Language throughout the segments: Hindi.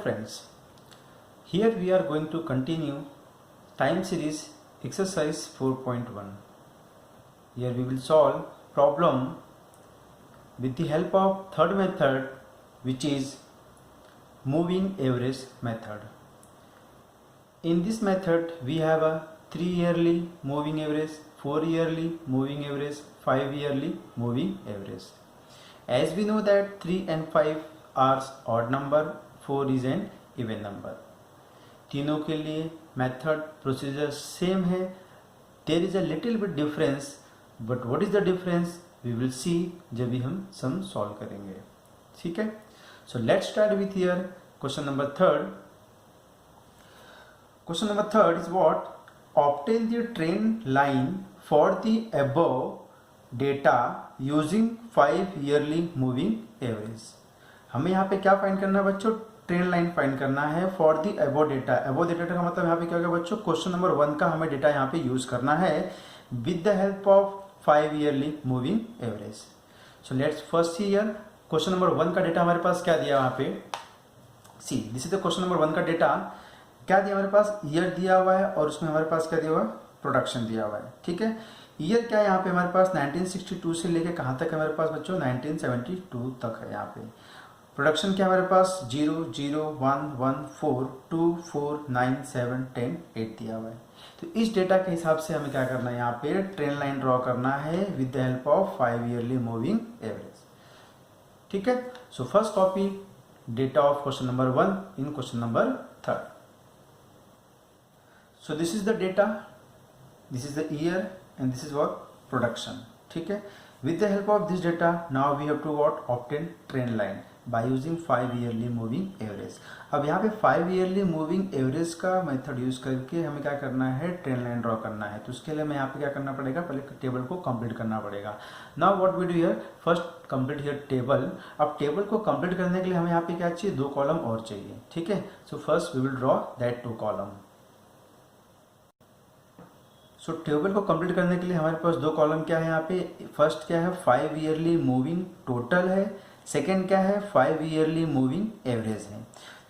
friends, here we are going to continue time series exercise 4.1. Here we will solve problem with the help of third method, which is moving average method. In this method we have a 3 yearly moving average, 4 yearly moving average, 5 yearly moving average. As we know that 3 and 5 are odd number, 4 is an even number. तीनों के लिए मेथड प्रोसीजर सेम है. There is a little bit difference, but what is the difference we will see जब भी हम सम सॉल्व करेंगे. ठीक है, so let's start with here question number third. Question number third is what? Obtain the trend line for the above data using 5 yearly moving average. हमें यहाँ पे क्या फाइंड करना है बच्चों? ट्रेंड लाइन फाइंड करना है for the above data. Above data का मतलब यहाँ पे क्या होगा बच्चों? क्वेश्चन नंबर 1 का हमें डेटा यहाँ पे यूज करना है with the help of 5 yearly moving average. So let's first see here question number 1 का डेटा हमारे पास क्या दिया वहाँ पे. See this is the question number 1 का डेटा. क्या दिया हमारे पास? ईयर दिया हुआ है और उसमें हमारे पास क्या दिया हुआ है? प्रोडक्शन दिया हुआ है. ठीक है, ईयर क्या है यहाँ पे हमारे पास? 1962 से लेके कहाँ तक है हमारे पास बच्चों? 1972 तक है यहाँ पे. प्रोडक्शन क्या हमारे पास? 0, 0, 1, 1, 4, 2, 4, 9, 7, 10, 8 दिया हुआ है. तो इस डेटा के हिसाब से हमें क्या करना है? यहाँ पे ट्रेंड लाइन ड्रॉ करना है with the help of 5 yearly moving average. ठीक है, so first copy data of question number 1 in question number 3. So this is the data, this is the year and this is what? Production. ठीक है, with the help of this data now we have to what? Obtain trend line by using 5 yearly moving average. अब यहाँ पे 5 yearly moving average का मेथड यूज करके हमें क्या करना है? ट्रेंड लाइन ड्रॉ करना है. तो उसके लिए हमें यहाँ पे क्या करना पड़ेगा? पहले टेबल को कंप्लीट करना पड़ेगा. Now what we do here? First complete here table. अब टेबल को कंप्लीट करने के लिए हमें यहाँ पे क्या चाहिए? 2 कॉलम और चाहिए. ठीक है, so first we will draw that 2 column. So table को कंप्लीट करने के लिए हमारे पास 2 कॉलम क्या है यहाँ पे? फर्स्ट क्या है? 5 ईयरली मूविंग टोटल है. सेकंड क्या है? 5 ईयरली मूविंग एवरेज है.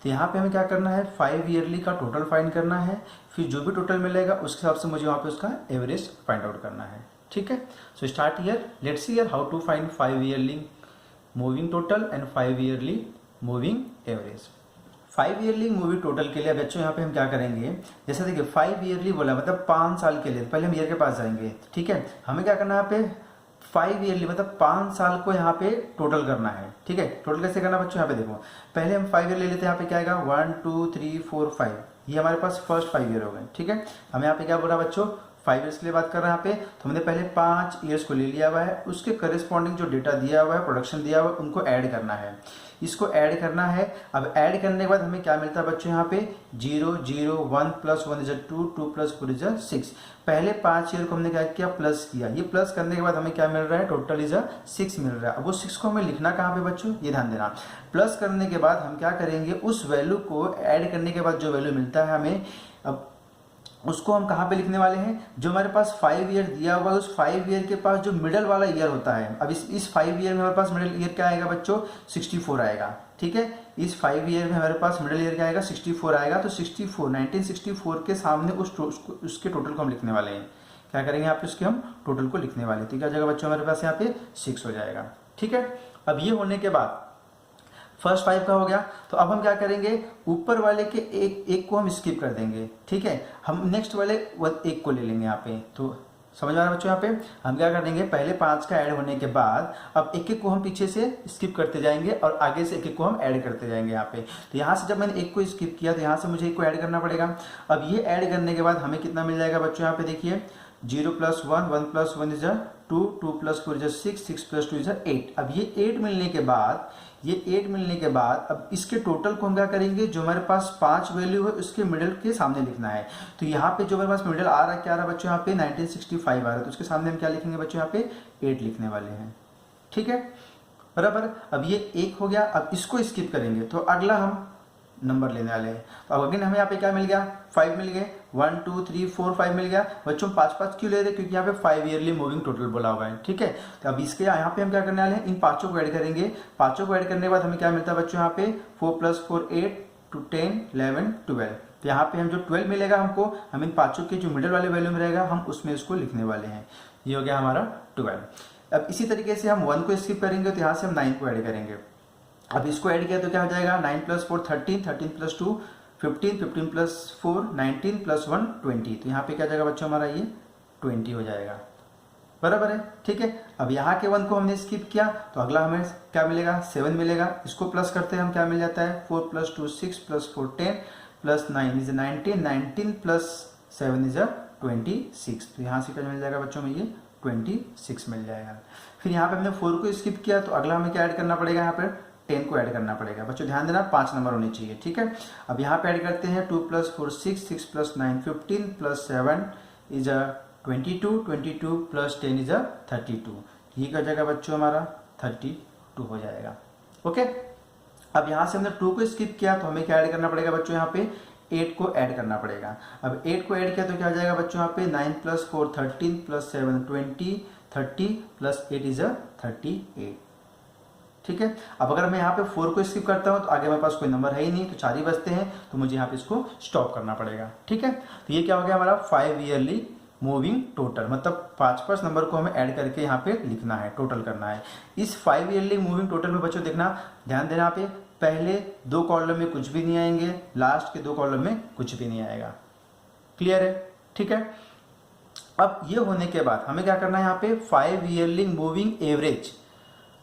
तो यहाँ पे हमें क्या करना है? 5 ईयरली का टोटल फाइंड करना है. फिर जो भी टोटल मिलेगा उसके हिसाब से मुझे वहाँ पे उसका एवरेज फाइंड आउट करना है. ठीक है, so start here. Let's see here how to find 5 yearly moving total and 5 yearly moving average. 5 yearly movie total के लिए बच्चों यहाँ पे हम क्या करेंगे? जैसे देखिए 5 ईयरली बोला मतलब 5 साल के लिए. पहले हम ईयर के पास जाएंगे. ठीक है, हमें क्या करना है यहाँ पे? 5 ईयरली मतलब 5 साल को यहाँ पे टोटल करना है. ठीक है, टोटल कैसे करना बच्चों? यहाँ पे देखो, पहले हम 5 ईयर ले लेते हैं. यहाँ पे क्या आएगा? 1, 2, 3, 4, 5. ये हमारे पास फर्स्ट 5 ईयर हो गए. ठीक है, हमें यहाँ पे क्या बोला बच्चों? 5 ईयर्स के लिए बात कर रहे हैं यहाँ पे. तो हमने पहले 5 ईयर्स को ले लिया हुआ है. उसके करेस्पॉन्डिंग जो डेटा दिया हुआ है, प्रोडक्शन दिया हुआ है, उनको ऐड करना है. इसको ऐड करना है. अब ऐड करने के बाद हमें क्या मिलता है बच्चों? यहाँ पे 0, 0, 1 + 1 = 2, 2 + 4 = 6. पहले 5 ईयर को हमने क्या किया? प्लस किया. ये प्लस करने के बाद हमें क्या मिल रहा है? टोटल इज 6 मिल रहा है. अब वो 6 को हमें लिखना कहाँ पे बच्चों? ये ध्यान देना. प्लस करने के बाद हम क्या करेंगे? उस वैल्यू को ऐड करने के बाद जो वैल्यू मिलता है हमें, अब उसको हम कहाँ पे लिखने वाले हैं? जो हमारे पास 5 ईयर दिया हुआ है उस 5 ईयर के पास जो मिडल वाला ईयर होता है. अब इस 5 ईयर में हमारे पास मिडल ईयर क्या आएगा बच्चों? 64 आएगा. ठीक है, इस 5 ईयर में हमारे पास मिडल ईयर क्या आएगा? 64 आएगा. तो 1964 के सामने उसके टोटल को हम लिखने वाले हैं. क्या करेंगे यहाँ पे? उसके हम टोटल को लिखने वाले हैं. तो क्या जाएगा बच्चों हमारे पास? यहाँ पे 6 हो जाएगा. ठीक है, अब ये होने के बाद फर्स्ट 5 का हो गया. तो अब हम क्या करेंगे? ऊपर वाले के एक को हम स्किप कर देंगे. ठीक है, हम नेक्स्ट वाले 1 को ले लेंगे यहाँ पे. तो समझ में आ रहा है बच्चों? यहाँ पे हम क्या कर देंगे? पहले 5 का ऐड होने के बाद अब 1 को हम पीछे से स्किप करते जाएंगे और आगे से 1 को हम ऐड करते जाएंगे यहाँ पे. तो यहाँ से जब मैंने 1 को स्किप किया तो यहाँ से मुझे 1 को ऐड करना पड़ेगा. अब ये ऐड करने के बाद हमें कितना मिल जाएगा बच्चों? यहाँ पे देखिए 0 + 1, 1 + 1 = 2, 2 + 4 = 6, 6 + 2 = 8. अब ये 8 मिलने के बाद अब इसके टोटल को हम क्या करेंगे? जो हमारे पास 5 वैल्यू है उसके मिडिल के सामने लिखना है. तो यहाँ पे जो हमारे पास मिडिल आ रहा है, क्या आ रहा है बच्चों? यहाँ पे 1965 आ रहा है. तो उसके सामने हम क्या लिखेंगे बच्चों? यहाँ पे 8 लिखने वाले हैं. ठीक है, बराबर. अब ये 1 हो गया. अब इसको स्किप करेंगे तो अगला हम नंबर लेने वाले हैं. तो अब अगेन हमें यहाँ पे क्या मिल गया? 5 मिल गए. 1, 2, 3, 4, 5 मिल गया. बच्चों 5 क्यों ले रहे? क्योंकि यहाँ पे 5 ईयरली मूविंग टोटल बोला हुआ है. ठीक है, तो अब इसके यहाँ पे हम क्या करने वाले हैं? इन 5 को ऐड करेंगे. 5 को ऐड करने के बाद हमें क्या मिलता है बच्चों? यहाँ पे 4 + 4 8, 10, 11, 12। तो यहाँ पे हम जो 12 मिलेगा हमको, हम इन पांचों के जो मिडिल वाले वैल्यू में रहेगा हम उसमें इसको लिखने वाले हैं। ये हो गया हमारा 12। अब इसी तरीके से हम 1 को स्किप करेंगे तो यहाँ से हम 9 को ऐड करेंगे। अब इसको ऐड किया तो क्या हो जाएगा, 9 + 4 13, 13 + 2 15, 15 + 4 19 + 1 20। तो यहाँ पे क्या जाएगा बच्चों हमारा ये 20 हो जाएगा, बराबर है, ठीक है। अब यहाँ के 1 को हमने स्किप किया तो अगला हमें क्या मिलेगा, 7 मिलेगा। इसको प्लस करते हैं हम, क्या मिल जाता है, 4 + 2 6 + 4 10 + 9 इज 19, 19 + 7 इज 26। तो यहाँ से क्या मिल जाएगा बच्चों में, ये 26 मिल जाएगा। फिर यहाँ पे हमने 4 को स्किप किया तो अगला हमें क्या ऐड करना पड़ेगा, यहाँ पर 10 को ऐड करना पड़ेगा। बच्चों ध्यान देना 5 नंबर होने चाहिए, ठीक है। अब यहाँ पे ऐड करते हैं 2 + 4 6, 6 + 9 15 + 7 इज 22, 22 + 10 इज 32। ये क्या जाएगा बच्चों हमारा 32 हो जाएगा, ओके। अब यहाँ से हमने 2 को स्किप किया तो हमें क्या ऐड करना पड़ेगा बच्चों, यहाँ पे 8 को ऐड करना पड़ेगा। अब 8 को ऐड किया तो क्या हो जाएगा बच्चों, यहाँ पे 9 + 4 13 + 7 20 30 + 8 इज 38, ठीक है। अब अगर मैं यहाँ पे 4 को स्किप करता हूँ तो आगे मेरे पास कोई नंबर है ही नहीं, तो 4 ही बचते हैं, तो मुझे यहाँ पे इसको स्टॉप करना पड़ेगा, ठीक है। तो ये क्या हो गया हमारा 5 ईयरली मूविंग टोटल, मतलब 5 नंबर को हमें ऐड करके यहाँ पे लिखना है, टोटल करना है। इस 5 ईयरली मूविंग टोटल में बच्चों देखना, ध्यान देना, यहाँ पे पहले 2 कॉलम में कुछ भी नहीं आएंगे, लास्ट के 2 कॉलम में कुछ भी नहीं आएगा, क्लियर है, ठीक है। अब ये होने के बाद हमें क्या करना है, यहाँ पे 5 ईयरली मूविंग एवरेज।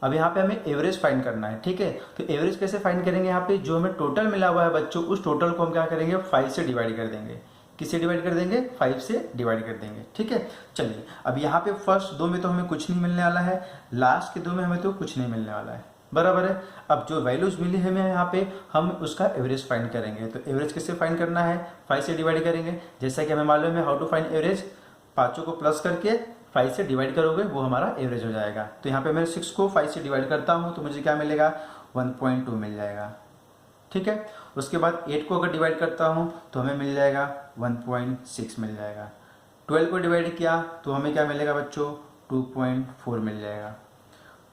अब यहाँ पे हमें एवरेज फाइंड करना है, ठीक है। तो एवरेज कैसे फाइंड करेंगे, यहाँ पे जो हमें टोटल मिला हुआ है बच्चों, उस टोटल को हम क्या करेंगे, 5 से डिवाइड कर देंगे। किससे डिवाइड कर देंगे, 5 से डिवाइड कर देंगे, ठीक है। चलिए अब यहाँ पे फर्स्ट 2 में तो हमें कुछ नहीं मिलने वाला है, लास्ट के 2 में हमें तो कुछ नहीं मिलने वाला है, बराबर है। अब जो वैल्यूज मिली है हमें यहाँ पे, हम उसका एवरेज फाइंड करेंगे। तो एवरेज कैसे फाइंड करना है, 5 से डिवाइड करेंगे। जैसा कि हमें मालूम है हाउ टू फाइंड एवरेज, पांचों को प्लस करके 5 से डिवाइड करोगे, वो हमारा एवरेज हो जाएगा। तो यहाँ पे मैं 6 को 5 से डिवाइड करता हूँ तो मुझे क्या मिलेगा, 1.2 मिल जाएगा, ठीक है। उसके बाद 8 को अगर डिवाइड करता हूँ तो हमें मिल जाएगा 1.6 मिल जाएगा। 12 को डिवाइड किया तो हमें क्या मिलेगा बच्चों, 2.4 मिल जाएगा।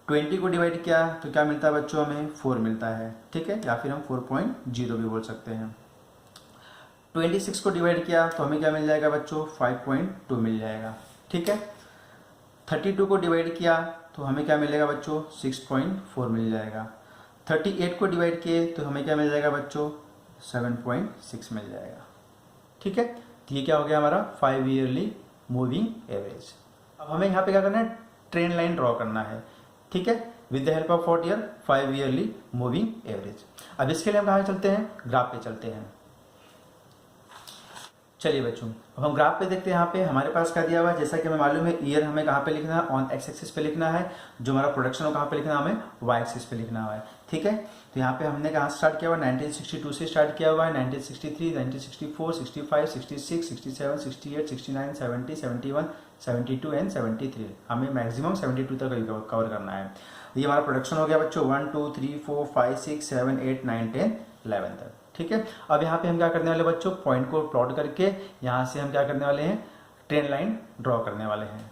20 को डिवाइड किया तो क्या मिलता है बच्चों, हमें 4 मिलता है, ठीक है, या फिर हम 4.0 भी बोल सकते हैं। 26 को डिवाइड किया तो हमें क्या मिल जाएगा बच्चों, 5.2 मिल जाएगा, ठीक है। 32 को डिवाइड किया तो हमें क्या मिलेगा बच्चों, 6.4 मिल जाएगा। 38 को डिवाइड किए तो हमें क्या मिल जाएगा बच्चों, 7.6 मिल जाएगा, ठीक है। तो ये क्या हो गया हमारा 5 ईयरली मूविंग एवरेज। अब हमें यहाँ पे क्या करना है, ट्रेंड लाइन ड्रॉ करना है, ठीक है, with the help of what year 5 yearly moving average. अब इसके लिए हम कहाँ चलते हैं, ग्राफ पे चलते हैं। चलिए बच्चों अब हम ग्राफ पे देखते हैं। यहाँ पे हमारे पास क्या दिया हुआ है, जैसा कि हमें मालूम है ईयर हमें कहाँ पे लिखना है, ऑन एक्स एक्सिस पे लिखना है। जो हमारा प्रोडक्शन हो कहाँ पे लिखना है, हमें वाई एक्सिस पे लिखना हुआ है, ठीक है। तो यहाँ पे हमने कहाँ स्टार्ट किया हुआ है, 1962 से स्टार्ट किया हुआ है। 1963, 1964, 65, 66, 67, 68, 69, 70, 71, 72 एंड 73। हमें मैक्सिमम 72 तक कवर करना है। ये हमारा प्रोडक्शन हो गया बच्चों 1 2 3 4 5 6 7 8 9 10 11 तक, ठीक है। अब यहाँ पे हम क्या करने वाले बच्चों, पॉइंट को प्लॉट करके यहाँ से हम क्या करने वाले हैं, ट्रेन लाइन ड्रॉ करने वाले हैं।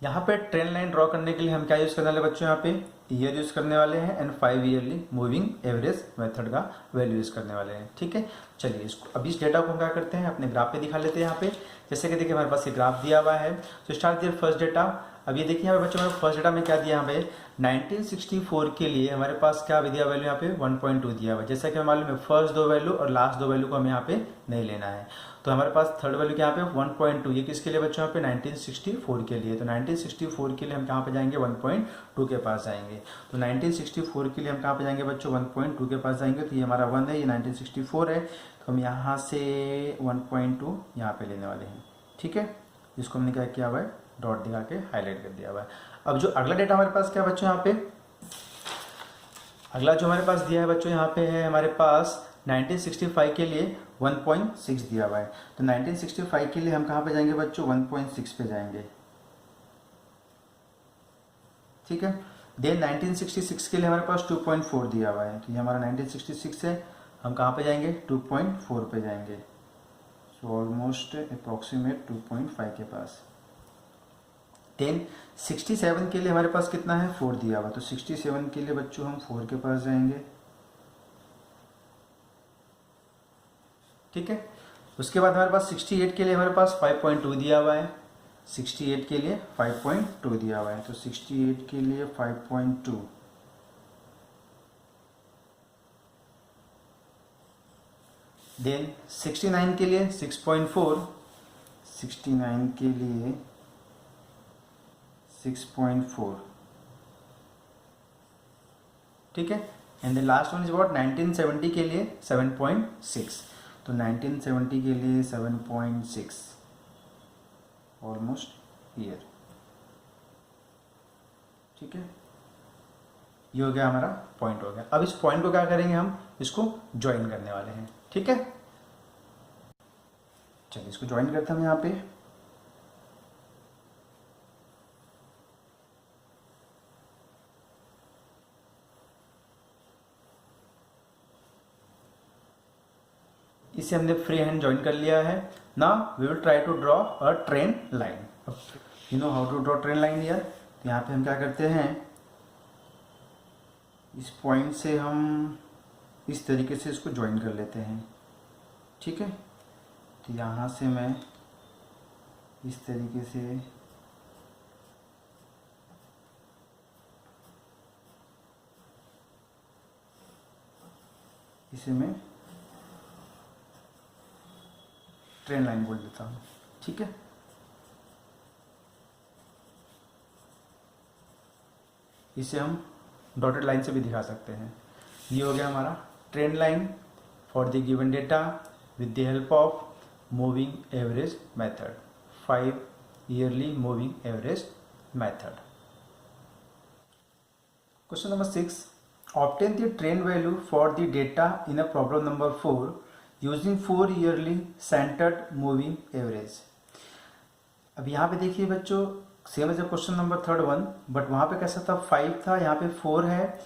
यहाँ पे ट्रेन लाइन ड्रॉ करने के लिए हम क्या यूज करने वाले बच्चों, यहाँ पे ईयर यूज करने वाले हैं and 5 yearly moving average method का वैल्यू यूज करने वाले हैं, ठीक है। चलिए इसको अभी इस डेटा को हम क्या करते हैं, अपने ग्राफ पे दिखा लेते हैं। यहाँ पे जैसे कि देखिए हमारे पास ये ग्राफ दिया हुआ है, तो स्टार्ट दियर फर्स्ट डेटा। अब ये देखिए यहाँ पे बच्चों हमारे फर्स्ट डेटा में क्या दिया, यहाँ पे 1964 के लिए हमारे पास क्या दिया वैल्यू, यहाँ पे 1.2 दिया हुआ है। जैसा कि हमें मालूम है फर्स्ट 2 वैल्यू और लास्ट 2 वैल्यू को हमें यहाँ पे नहीं लेना है, तो हमारे पास थर्ड वैल्यू यहाँ पे 1.2, ये किसके लिए बच्चों, यहाँ पे 1964 के लिए। तो 1964 के लिए हम कहाँ पे जाएंगे, 1.2 के पास जाएंगे। तो 1964 के लिए हम कहाँ पे जाएंगे बच्चों, 1.2 के पास जाएंगे। तो ये हमारा 1 है, ये 1964 है, तो हम यहाँ से 1.2 यहाँ पे लेने वाले हैं, ठीक है। इसको हमने क्या किया हुआ है, डॉट दिखा के हाईलाइट कर दिया हुआ है। अब जो अगला डेटा हमारे पास क्या बच्चों, यहाँ पे अगला जो हमारे पास दिया है बच्चों, यहाँ पे है हमारे पास 1965 के लिए 1.6 दिया हुआ है। तो 1965 के लिए हम कहाँ पे जाएंगे बच्चों, 1.6 पे जाएंगे, ठीक है। देन 1966 के लिए हमारे पास 2.4 दिया हुआ है, तो ये हमारा 1966 है, हम कहाँ पे जाएंगे, 2.4 पे जाएंगे। सो ऑलमोस्ट अप्रोक्सीमेट 2.5 के पास। देन 67 के लिए हमारे पास कितना है, 4 दिया हुआ, तो 67 के लिए बच्चों हम 4 के पास जाएंगे। ठीक है। उसके बाद हमारे पास 68 के लिए हमारे पास 5.2 दिया हुआ है, 68 के लिए 5.2 दिया हुआ है, तो 68 के लिए 5.2, देन 69 के लिए 6.4, 69 के लिए 6.4, ठीक है। And the last one is what 1970 के लिए 7.6, तो 1970 के लिए 7.6 ऑलमोस्ट ईयर, ठीक है। ये हो गया हमारा पॉइंट हो गया। अब इस पॉइंट को क्या करेंगे, हम इसको ज्वाइन करने वाले हैं, ठीक है। चलिए इसको ज्वाइन करते हैं हम यहाँ पे। इसे हमने फ्री हैंड ज्वाइन कर लिया है। Now we will try to draw a train line. You know how to draw train line here. तो यहाँ पे हम क्या करते हैं, इस पॉइंट से हम इस तरीके से इसको ज्वाइन कर लेते हैं, ठीक है। तो यहाँ से मैं इस तरीके से इसे मैं ट्रेन लाइन बोल देता हूँ, ठीक है। इसे हम डॉटेड लाइन से भी दिखा सकते हैं। ये हो गया हमारा train line for the given data with the help of moving average method, 5 yearly moving average method. Question number 6, obtain the train value for the data in a problem number 4 using 4 yearly centered moving average। अब यहाँ पे देखिए बच्चों, same as question number 3 but वहाँ पे कैसा था 5 था, यहाँ पे 4 है,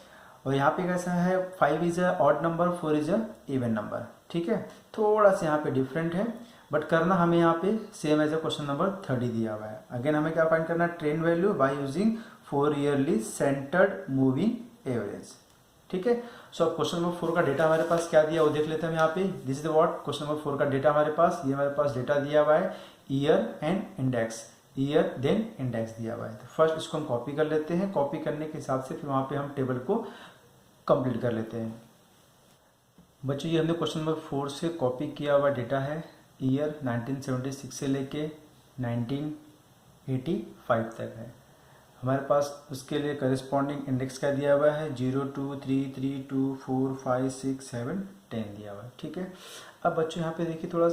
और यहाँ पे कैसा है 5 is a odd number, 4 is a even number, ठीक है। थोड़ा सा यहाँ पे डिफरेंट है, बट करना हमें यहाँ पे सेम एज क्वेश्चन नंबर 30 दिया हुआ है। अगेन हमें क्या फाइंड करना है, train value by using 4 yearly centred moving average, ठीक है। सो अब क्वेश्चन नंबर 4 का डेटा हमारे पास क्या दिया वो देख लेते हैं हम यहाँ पे। This is what question number 4 का डेटा हमारे पास, ये हमारे पास डेटा दिया हुआ है, year and index, year then index दिया हुआ है। तो फर्स्ट इसको हम कॉपी कर लेते हैं, कॉपी करने के हिसाब से फिर वहाँ पे हम टेबल को कंप्लीट कर लेते हैं। बच्चों ये हमने क्वेश्चन नंबर 4 से कॉपी किया हुआ डेटा है, ईयर 1976 से लेके 1985 तक है हमारे पास। उसके लिए करस्पॉन्डिंग इंडेक्स का दिया हुआ है 0, 2, 3, 3, 2, 4, 5, 6, 7, 10 दिया हुआ है, ठीक है। अब बच्चों यहाँ पे देखिए थोड़ा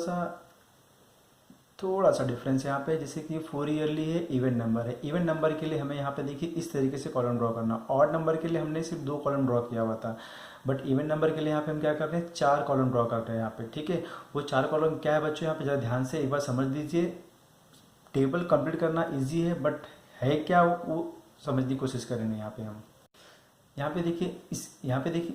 सा डिफरेंस है यहाँ पे, जैसे कि 4 ईयरली है, इवन नंबर है। इवन नंबर के लिए हमें यहाँ पे देखिए इस तरीके से कॉलम ड्रॉ करना, ऑड नंबर के लिए हमने सिर्फ 2 कॉलम ड्रॉ किया हुआ था, बट इवन नंबर के लिए यहाँ पे हम क्या कर रहे हैं 4 कॉलम ड्रॉ कर रहे हैं यहाँ पे, ठीक है। वो 4 कॉलम क्या है बच्चों, यहाँ पे जरा ध्यान से एक बार समझ लीजिए। टेबल कंप्लीट करना ईजी है, बट है क्या वो समझने की कोशिश करेंगे यहाँ पे हम। यहाँ पे देखिए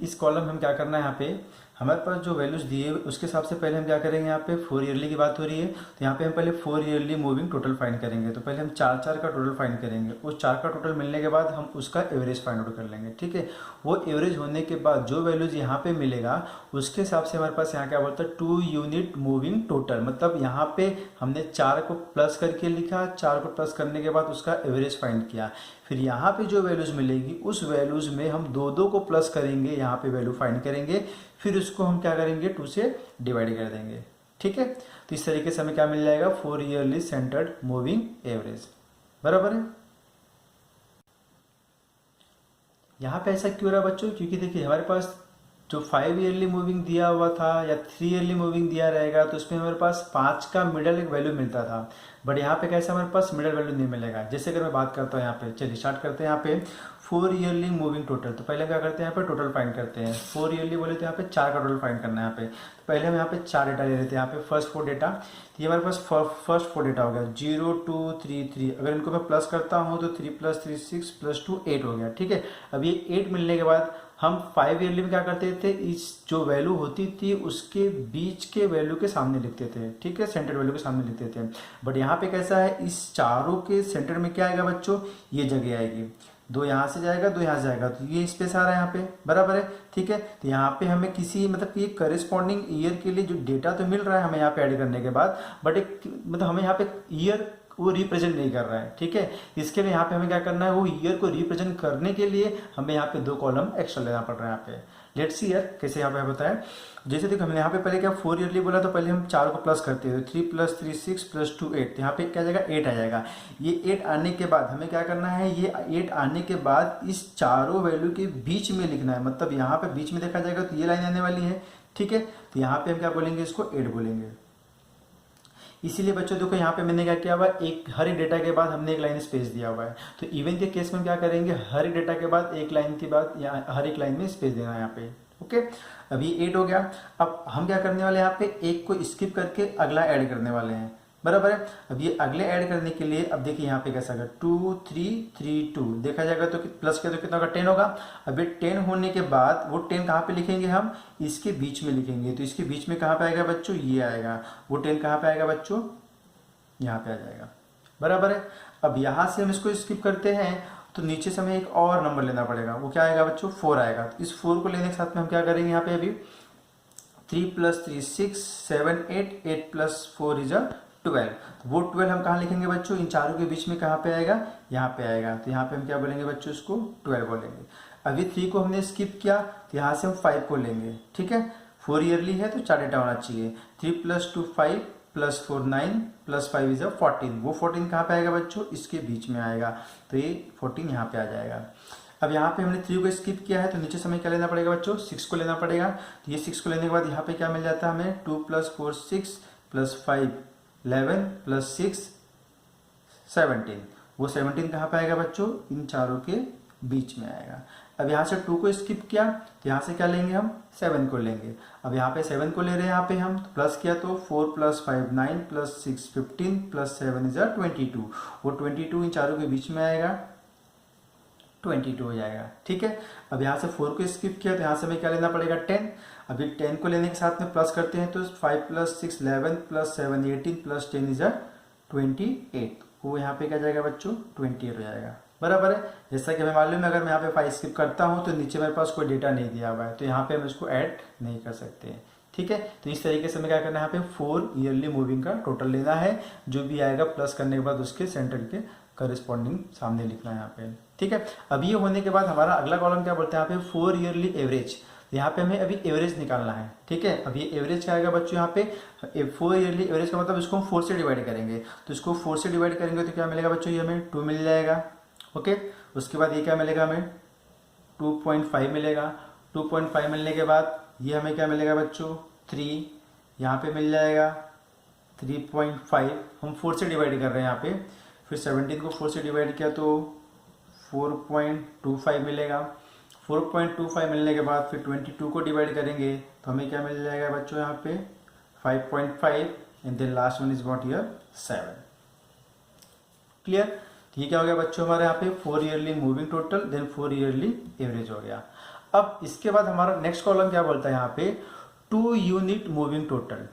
इस कॉलम में हम क्या करना है, यहाँ पे हमारे पास जो वैल्यूज दिए उसके हिसाब से पहले हम क्या करेंगे, यहाँ पे 4 ईयरली की बात हो रही है, तो यहाँ पे हम पहले 4 ईयरली मूविंग टोटल फाइंड करेंगे। तो पहले हम 4 का टोटल फाइंड करेंगे, उस 4 का टोटल मिलने के बाद हम उसका एवरेज फाइंड आउट कर लेंगे, ठीक है। वो एवरेज होने के बाद जो वैल्यूज यहाँ पे मिलेगा उसके हिसाब से हमारे पास यहाँ क्या बोलता है 2 यूनिट मूविंग टोटल, मतलब यहाँ पे हमने 4 को प्लस करके लिखा, 4 को प्लस करने के बाद उसका एवरेज फाइंड किया, फिर यहाँ पे जो वैल्यूज मिलेगी उस वैल्यूज में हम 2 को प्लस करेंगे, यहाँ पे वैल्यू फाइंड करेंगे, फिर उसको हम क्या करेंगे 2 से डिवाइड कर देंगे, ठीक है। तो इस तरीके से हमें क्या मिल जाएगा 4 ईयरली सेंटर्ड मूविंग एवरेज, बराबर है। यहाँ पे ऐसा क्यों रहा बच्चों, क्योंकि देखिए हमारे पास जो 5 ईयरली मूविंग दिया हुआ था या 3 ईयरली मूविंग दिया रहेगा तो उसमें हमारे पास 5 का मिडल एक वैल्यू मिलता था, बट यहाँ पे कैसे हमारे पास मिडल वैल्यू नहीं मिलेगा। जैसे अगर मैं बात करता हूँ यहाँ पे, चलिए स्टार्ट करते हैं यहाँ पे 4 ईयरली मूविंग टोटल। तो पहले क्या करते हैं, यहाँ पे टोटल फाइंड करते हैं। 4 ईयरली बोले तो यहाँ पे 4 का टोटल फाइंड करना है यहाँ पे। तो पहले हम यहाँ पे 4 डेटा ले लेते हैं, यहाँ पे फर्स्ट 4 डेटा, तो ये हमारे पास फर्स्ट 4 डेटा हो गया 0, 2, 3, 3। अगर इनको मैं प्लस करता हूँ तो 3 + 3 6 + 2 8 हो गया, ठीक है। अब ये 8 मिलने के बाद हम 5 ईयरली में क्या करते थे, इस जो वैल्यू होती थी उसके बीच के वैल्यू के सामने लिखते थे, ठीक है, सेंटर वैल्यू के सामने लिखते थे। बट यहाँ पे कैसा है, इस चारों के सेंटर में क्या आएगा बच्चों, ये जगह आएगी। 2 यहाँ से जाएगा, 2 यहाँ से जाएगा, तो ये स्पेस आ रहा है यहाँ पे, बराबर है। ठीक है, तो यहाँ पे हमें किसी मतलब कि करिस्पॉन्डिंग ईयर के लिए जो डेटा तो मिल रहा है हमें यहाँ पे ऐड करने के बाद, बट एक मतलब हमें यहाँ पे ईयर वो रिप्रेजेंट नहीं कर रहा है। ठीक है, इसके लिए यहाँ पे हमें क्या करना है, वो ईयर को रिप्रेजेंट करने के लिए हमें यहाँ पे 2 कॉलम एक्स्ट्रा लेना पड़ रहा है यहाँ पे। लेट्स सी यार कैसे यहाँ पे बताया। जैसे देखो हमने यहाँ पे पहले क्या 4 ईयरली बोला, तो पहले हम 4 को प्लस करते हैं, 3 + 3 6 + 2 8, यहाँ पे क्या जाएगा 8 आ जाएगा। ये 8 आने के बाद हमें क्या करना है, ये 8 आने के बाद इस चारों वैल्यू के बीच में लिखना है, मतलब यहाँ पे बीच में देखा जाएगा तो ये लाइन आने वाली है। ठीक है, तो यहाँ पे हम क्या बोलेंगे, इसको 8 बोलेंगे। इसीलिए बच्चों देखो यहाँ पे मैंने क्या किया हुआ है, हर एक डेटा के बाद हमने एक लाइन स्पेस दिया हुआ है। तो इवन के केस में क्या करेंगे, हर एक डेटा के बाद एक लाइन के बाद या हर एक लाइन में स्पेस देना है यहाँ पे। ओके, अभी 8 हो गया। अब हम क्या करने वाले हैं, यहाँ पे एक को स्किप करके अगला ऐड करने वाले हैं, बराबर है। अब ये अगले ऐड करने के लिए अब देखिए यहाँ पे कैसा होगा, 2 3 3 2 देखा जाएगा तो प्लस किया तो कितना होगा, 10 होगा। अब ये 10 होने के बाद वो 10 कहाँ पे लिखेंगे, हम इसके बीच में लिखेंगे। तो इसके बीच में कहाँ पे आएगा बच्चों, ये आएगा। वो 10 कहाँ पे आएगा बच्चों, यहाँ पे आ जाएगा, बराबर है। अब यहाँ से हम इसको स्किप करते हैं तो नीचे से हमें एक और नंबर लेना पड़ेगा, वो क्या आएगा बच्चों, 4 आएगा। तो इस 4 को लेने के साथ में हम क्या करेंगे, यहाँ पे अभी 3 + 3 6 7 8 8 + 4 = 12। वो 12 हम कहाँ लिखेंगे बच्चों, इन चारों के बीच में कहाँ पे आएगा, यहाँ पे आएगा। तो यहाँ पे हम क्या बोलेंगे बच्चों, इसको 12 बोलेंगे। अभी 3 को हमने स्किप किया तो यहाँ से हम 5 को लेंगे। ठीक है, 4 ईयरली है तो 4 डेटा होना चाहिए। 3 + 2 5 + 4 9 + 5 = 14। वो 14 कहाँ पे आएगा बच्चों, इसके बीच में आएगा। तो ये 14 यहाँ पे आ जाएगा। अब यहाँ पे हमने 3 को स्किप किया है तो नीचे से हमें क्या लेना पड़ेगा बच्चों, 6 को लेना पड़ेगा। तो ये 6 को लेने के बाद यहाँ पे क्या मिल जाता है हमें, 2 + 4 6 + 5 11 + 6 17। वो 17 कहाँ पे आएगा बच्चों, इन चारों के बीच में आएगा। अब यहाँ से 2 को स्किप किया तो यहाँ से क्या लेंगे, हम 7 को लेंगे। अब यहाँ पे 7 को ले रहे हैं, यहाँ पे हम प्लस किया तो 4 + 5 9 + 6 15 + 7 = 22। वो 22 इन चारों के बीच में आएगा, 22 हो जाएगा। ठीक है, अब यहाँ से 4 को स्किप किया तो यहाँ से हमें क्या लेना पड़ेगा, 10। अभी 10 को लेने के साथ में प्लस करते हैं तो 5 + 6 11 + 7 18 + 10 = 28। वो यहाँ पे क्या जाएगा बच्चों, 28 हो जाएगा, बराबर है। जैसा कि हमें मालूम है, अगर मैं यहाँ पे 5 स्किप करता हूँ तो नीचे मेरे पास कोई डेटा नहीं दिया हुआ है, तो यहाँ पे हम इसको ऐड नहीं कर सकते हैं। ठीक है, तो इस तरीके से हमें क्या करना है, यहाँ पे 4 ईयरली मूविंग का टोटल लेना है। जो भी आएगा प्लस करने के बाद उसके सेंटर के करस्पॉन्डिंग सामने लिखना है यहाँ पे। ठीक है, अब ये होने के बाद हमारा अगला कॉलम क्या बोलते हैं, यहाँ पे 4 ईयरली एवरेज। यहाँ पे हमें अभी एवरेज निकालना है। ठीक है, अब ये एवरेज क्या आएगा बच्चों, यहाँ पे 4 ईयरली एवरेज का मतलब इसको हम 4 से डिवाइड करेंगे। तो इसको 4 से डिवाइड करेंगे तो क्या मिलेगा बच्चों, ये हमें 2 मिल जाएगा। ओके, उसके बाद ये क्या मिलेगा, हमें 2.5 मिलेगा। 2.5 मिलने के बाद ये हमें क्या मिलेगा बच्चों, 3 यहाँ पे मिल जाएगा। 3.5 हम 4 से डिवाइड कर रहे हैं यहाँ पे, फिर 17 को 4 से डिवाइड किया तो 4.25 मिलेगा। 4.25 मिलने के बाद फिर 22 को डिवाइड करेंगे तो हमें क्या मिल जाएगा बच्चों, यहाँ पे 5.5 and then last one is what here 7। Clear, ये क्या हो गया बच्चों, हमारे यहाँ पे 4 yearly moving total then 4 yearly average हो गया। अब इसके बाद हमारा नेक्स्ट कॉलम क्या बोलता है, यहाँ पे 2 unit moving total.